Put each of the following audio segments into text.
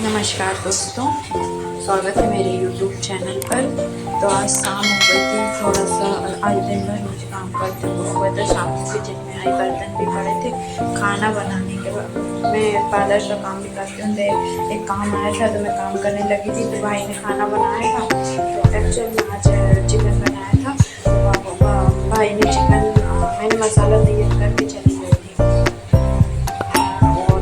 नमस्कार दोस्तों, स्वागत है मेरे YouTube चैनल पर। तो आज शाम हो गई थी, थोड़ा सा आज दिन भर मुझे काम करते हुए तो शाम को किचन में आई, बर्तन भी पड़े थे। खाना बनाने के बाद मैं पार्लर का काम भी करती हूँ, एक काम आया था तो मैं काम करने लगी थी। तो भाई ने खाना बनाया था, तो एक्चुअल में आज चिकन बनाया था। तो भाई ने चिकन, मैंने मसाला तैयार करके चली गई थी और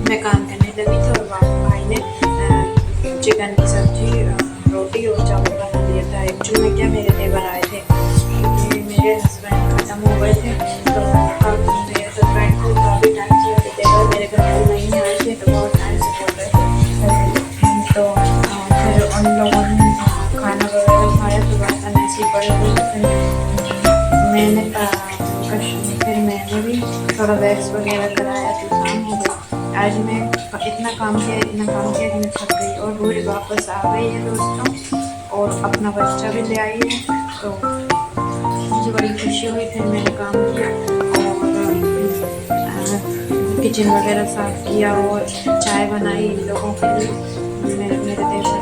मैं काम करने लगी थी। और भाई ने चिकन की सब्जी, रोटी और चावल बना दिया था। एक्चुअली में क्या, मेरे देवर आए थे क्योंकि मेरे हस्बैंड ख़त्म हो गए थे। तो मेरे हस्बैंड को काफ़ी टाइम से मेरे देवर मेरे घर में नहीं आए थे, तो बहुत टाइम से बोल रहे थे। तो फिर उन लोगों ने खाना वगैरह खाया, तो बर्तन ऐसे ही पड़े हुए। फिर मैंने भी थोड़ा वैक्स वगैरह कराया, तो शाम हो गई। आज मैं इतना काम किया कि मैं थक गई और रोज वापस आ गई है दोस्तों, और अपना बच्चा भी ले आई है। तो मुझे बड़ी खुशी हुई। फिर मैंने काम किया और किचन वगैरह साफ किया और चाय बनाई इन लोगों के लिए। मेरे देवर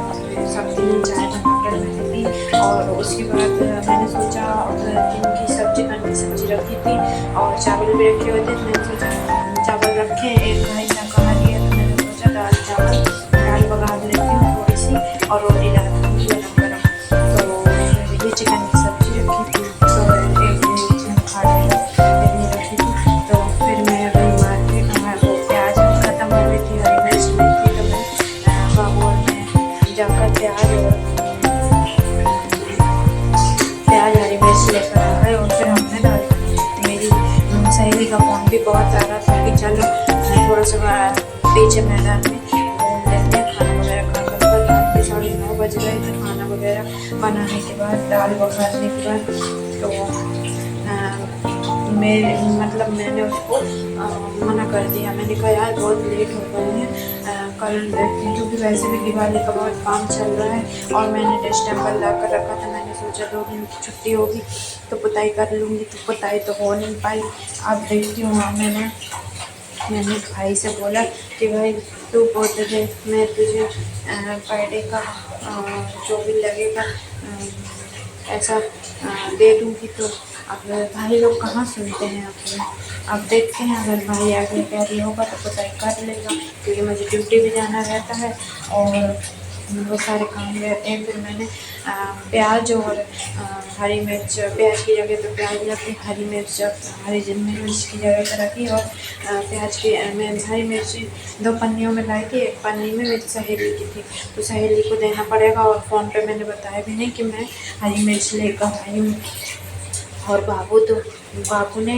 सब दिन चाय बनाकर मैंने दी। और उसके बाद मैंने सोचा, इनकी सब्जी रखी थी और चावल भी रखे हुए थे। मैंने सोचा चावल रखे, एक भाई ने कहा दिया, तो मैंने सोचा दाल पका लेती हूँ थोड़ी सी, और रोटी डाल दूँगी गरम। तो ये चिकन की सब्जी रखी थी, तो एक चिकन खा लिया, इतनी रखी थी। तो फिर मैं गई मार्केट, वो प्याज ख़त्म हो गई थी, हरी मिर्च नहीं थी, तो मैं बाबू में जाकर प्याज हरी मिर्च लेकर आ गए। और फिर हमने दाल मेरी सहेली का फ़ोन भी बहुत आ रहा था कि चलो थोड़ा सा पीछे मैदान में लेते हैं, खाना वगैरह खा कर। रात के 9:30 बज गए थे। खाना वगैरह बनाने के बाद, दाल बघारने के बाद, तो मैंने उसको मना कर दिया। मैंने कहा यार बहुत लेट हो गए हैं, कल क्योंकि वैसे भी दिवाली का बहुत काम चल रहा है और मैंने टेम्पल ला कर रखा था। मैंने सोचा 2 दिन की छुट्टी होगी तो पुताई कर लूँगी, तो पुताई तो हो नहीं पाई। अब देखती हूँ। मैंने भाई से बोला कि भाई तू पोते दे, मैं तुझे पर डे का जो भी लगेगा ऐसा दे दूँगी। तो अब भाई लोग कहाँ सुनते हैं अपने। अब देखते हैं, अगर भाई आगे कैरी होगा तो पुताई कर लेगा, क्योंकि मुझे ड्यूटी भी जाना रहता है और बहुत सारे काम रहते हैं। फिर मैंने प्याज और हरी मिर्च, प्याज की जगह तो प्याज रखी, हरी मिर्च की जगह पर रखी। और प्याज की मैं हरी मिर्च 2 पन्नियों में लाई थी। एक पन्नी में मेरी सहेली की थी, तो सहेली को देना पड़ेगा। और फ़ोन पे मैंने बताया भी नहीं कि मैं हरी मिर्च लेकर आई हूँ। और बाबू ने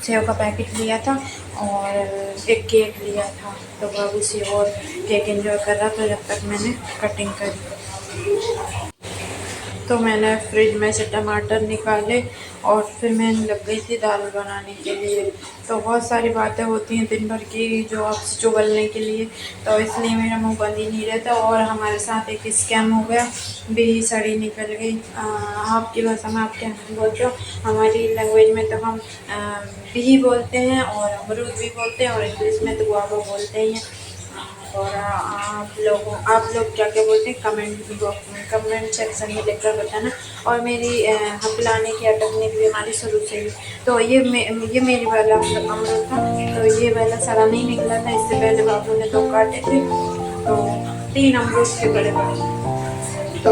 सेव का पैकेट लिया था और एक केक लिया था। तो बाबू सेव और केक एंजॉय कर रहा था जब तक मैंने कटिंग करी। तो मैंने फ्रिज में से टमाटर निकाले और फिर मैं लग गई थी दाल बनाने के लिए। तो बहुत सारी बातें होती हैं दिन भर की जो आपसे चुगलने के लिए, तो इसलिए मेरा मुंह बंद ही नहीं रहता। और हमारे साथ एक स्कैम हो गया, बिही सड़ी निकल गई। आपकी भाषा में आप क्या बोलते हो? हमारी लैंग्वेज में तो हम बिही बोलते हैं और अमरूद भी बोलते हैं, और इंग्लिश में तो गुआवा बोलते ही हैं। और आप लोग क्या क्या बोलते हैं कमेंट सेक्शन में लिखकर बताना। और मेरी हकलाने की अटकने की बीमारी शुरू से ही, तो ये मेरी वाला अमरूद था, तो ये वाला सड़ा नहीं निकला था। इससे पहले बाबू ने 2 काटे थे, तो 3 अमरूद थे बड़े बड़े। तो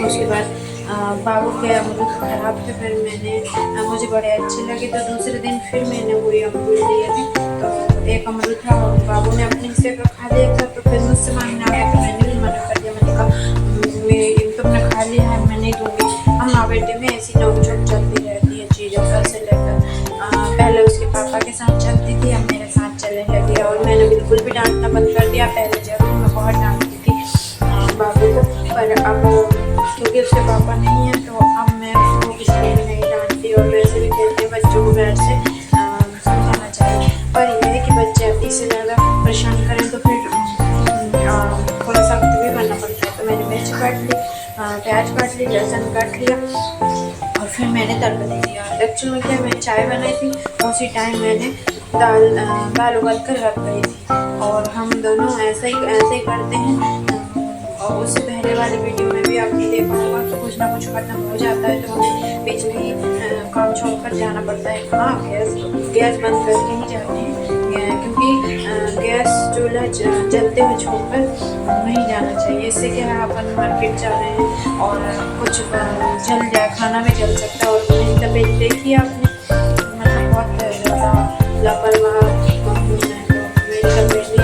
उसके बाद बाबू के अमरूद ख़राब थे। फिर मुझे बड़े अच्छे लगे, तो दूसरे दिन फिर मैंने वही अमरूद लिए थे। तो एक अमरूद था और बाबू ने अपने हिस्से का खा लिया था, तो फिर मुझसे मांगने आ गया, तो मैंने भी मना कर दिया। मैंने कहा तुमने खा लिया है, मैं नहीं दूँगी। हम माँ बेटे में ऐसी नोक-झोंक चलती रहती है चीज़ों का से लेकर। पहले उसके पापा के साथ चलती थी, अब मेरे साथ चलने लगी। और मैंने बिल्कुल भी डांटना बंद कर दिया। पहले जरूर मैं बहुत डांटती थी बाबू को, पर अब क्योंकि उसके पापा नहीं है तो अब मैं उसको इसलिए भी नहीं डांटती। और वैसे भी कहते हैं बच्चों को घर से समझाना चाहिए, पर यह है कि बच्चे अति से ज़्यादा परेशान करें तो फिर थोड़ा सख्त भी करना पड़ता है। तो मैंने मिर्च काट ली, प्याज काट ली, लहसुन काट लिया और फिर मैंने तड़का दे दिया। एक्चुअल में क्या, मैं चाय बनाई थी, उसी टाइम मैंने दाल उबाल कर रख गई थी। और हम दोनों ऐसे ही करते हैं। और उससे पहले वाले वीडियो में भी आपने देखा होगा कि कुछ ना कुछ खत्म हो जाता है तो हमें बीच में ही काम छोड़कर जाना पड़ता है। हाँ, गैस बंद करके ही जाते हैं, क्योंकि गैस चूल्हा जलते हुए छोड़कर नहीं जाना चाहिए। इससे क्या है, अपन मार्केट जा रहे हैं और कुछ जल जाए, खाना भी जल सकता है। और मेरी तबीयत देखी आपने, मतलब बहुत ज़्यादा लापरवाह मेरी तबीयत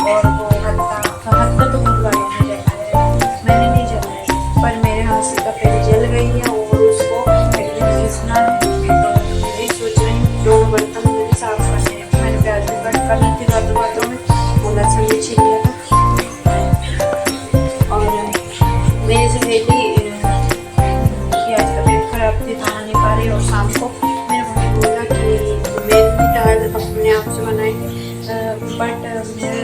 और वो हत्ता तो बुलवाई ने जलाया है, मैंने नहीं जलाया, पर मेरे हाथ से तपेली जल गई है और उसको घिसना है। तो यही सोच रही हूँ, दोनों बर्तन मुझे साफ करने हैं। मैंने प्याज भी कट कर ली थी बातों में, वो लहसुन भी छील लिया था। और मेरी सहेली की आज तबीयत खराब थी, खाना नहीं खा रही, और शाम को मेरे भाई बोला कि मैं भी दाल अपने आप से बनाएंगे, बट मेरे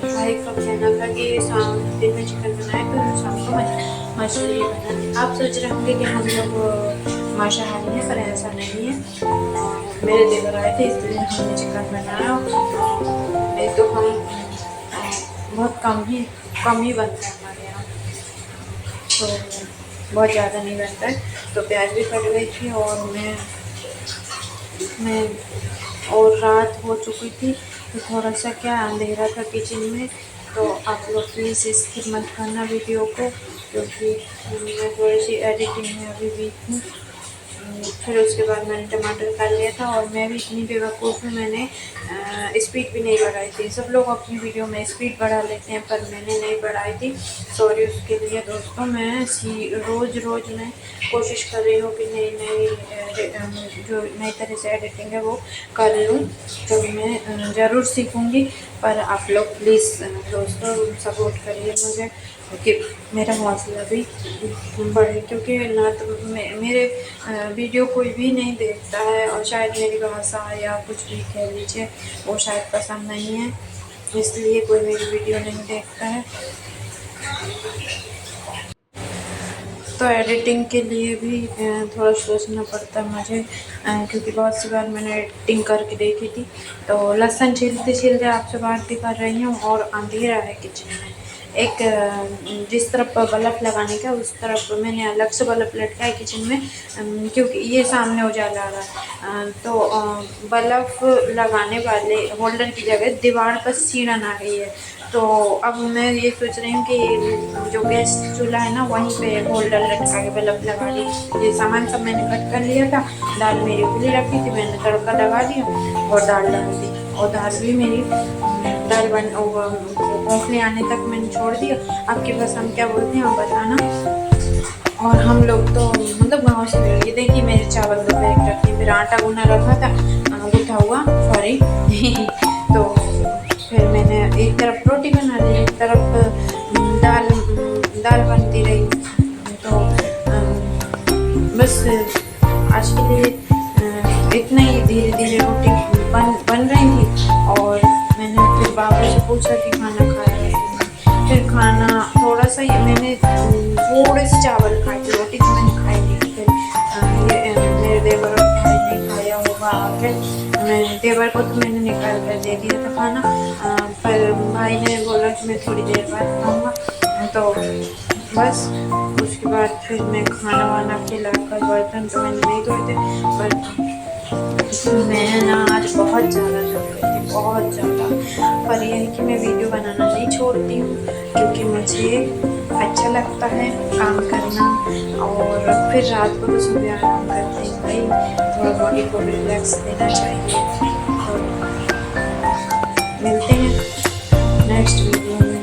भाई का कहना था कि दिन में चिकन बनाए तो शाम को मछली बनाए। आप सोच रहे होंगे कि हम लोग मांसाहारी हैं, पर ऐसा नहीं है। मेरे देवर आए थे इसलिए हमने चिकन बनाया, नहीं तो हम बहुत कम ही बनता है हमारे यहाँ, तो बहुत ज़्यादा नहीं बनता है। तो प्याज भी कट गई थी और मैं और रात हो चुकी थी, तो थोड़ा सा क्या अंधेरा था किचन में। तो आप लोग प्लीज़ स्किप मत करना वीडियो को, क्योंकि मैं थोड़ी सी एडिटिंग में अभी वीक हूँ। फिर उसके बाद मैंने टमाटर कर लिया था, और मैं भी इतनी बेवकूफ़ हूँ, मैंने स्पीड भी नहीं बढ़ाई थी। सब लोग अपनी वीडियो में स्पीड बढ़ा लेते हैं, पर मैंने नहीं बढ़ाई थी, सॉरी उसके लिए दोस्तों। मैं रोज़ मैं कोशिश कर रही हूँ कि जो नई तरह से एडिटिंग है वो कर लूँ, तो मैं ज़रूर सीखूँगी। पर आप लोग प्लीज़ दोस्तों सपोर्ट करिए मुझे, कि मेरा हौसला भी बढ़े, क्योंकि ना तो मेरे वीडियो कोई भी नहीं देखता है, और शायद मेरी भाषा या कुछ भी कह लीजिए वो शायद पसंद नहीं है, इसलिए कोई मेरी वीडियो नहीं देखता है। तो एडिटिंग के लिए भी थोड़ा सोचना पड़ता है मुझे, क्योंकि बहुत सी बार मैंने एडिटिंग करके देखी थी। तो लहसुन छीलते आपसे बात भी कर रही हूँ, और अंधेरा है किचन में। एक जिस तरफ बल्ब लगाने का उस तरफ मैंने अलग से बल्ब लटका है किचन में, क्योंकि ये सामने उजाला आ रहा है। तो बल्ब लगाने वाले होल्डर की जगह दीवार पर सीढ़न आ गई है। तो अब मैं ये सोच रही हूँ कि जो गैस चूल्हा है ना, वहीं पे होल्डर लटका के बल्ब लगा दी। ये सामान सब मैंने कट कर लिया था, दाल मेरी खुली रखी थी, मैंने तड़का लगा दिया और दाल डाल दी। और दाल भी मेरी दाल औंफले आने तक मैंने छोड़ दिया। आपके पास हम क्या बोलते हैं आप बताना। और हम लोग तो मतलब गाँव से ये देखिए मेरे चावल दोपहर रखे, फिर आटा गूना रखा था, गूथा हुआ सॉरी तो फिर मैंने एक तरफ रोटी बना ली, एक तरफ दाल बनती रही। तो बस आज के लिए इतना ही, धीरे धीरे रोटी बन रही थी। और मैंने फिर बाबा से पूछा कि खाना खाया है, फिर खाना थोड़ा सा ही मैंने थोड़े से चावल खाए थे, रोटी तो मैंने खाई नहीं। फिर ये मेरे देवर भाई ने खाया होगा, फिर मैं देवर को तो मैंने निकाल कर दे दिया था खाना, पर भाई ने बोला कि मैं थोड़ी देर बाद खाऊँगा। तो बस उसके बाद फिर मैं खाना वाना खिलाकर, बर्तन तो मैंने नहीं धोए थे, पर मैं ना आज बहुत ज़्यादा थक गई थी, बहुत ज़्यादा। पर यह है कि मैं वीडियो बनाना नहीं छोड़ती हूँ, क्योंकि मुझे अच्छा लगता है काम करना। और फिर रात को तो सुबह आराम करते हैं भाई, थोड़ा बॉडी को रिलैक्स देना चाहिए। तो मिलते हैं नेक्स्ट वीडियो में।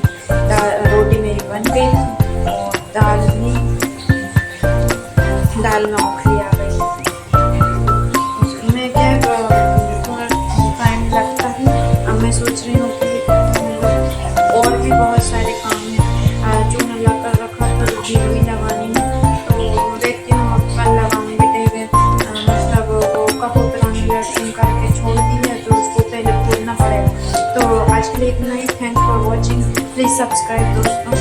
रोटी मेरी बन गई थी, और दाल में औंखली आ गई। उसमें क्या थोड़ा टाइम लगता है। अब मैं सोच रही हूँ कि और भी बहुत सारे काम हैं। चूना ला कर रखा था, भी लगानी है, तो देखती हूँ अब कल लगाऊंगी। मतलब वो कपूर लटकिंग करके छोड़ दी है, तो उसको पहले खोलना पड़ेगा। तो आज के लिए इतना ही। Thanks for watching, please subscribe दोस्तों।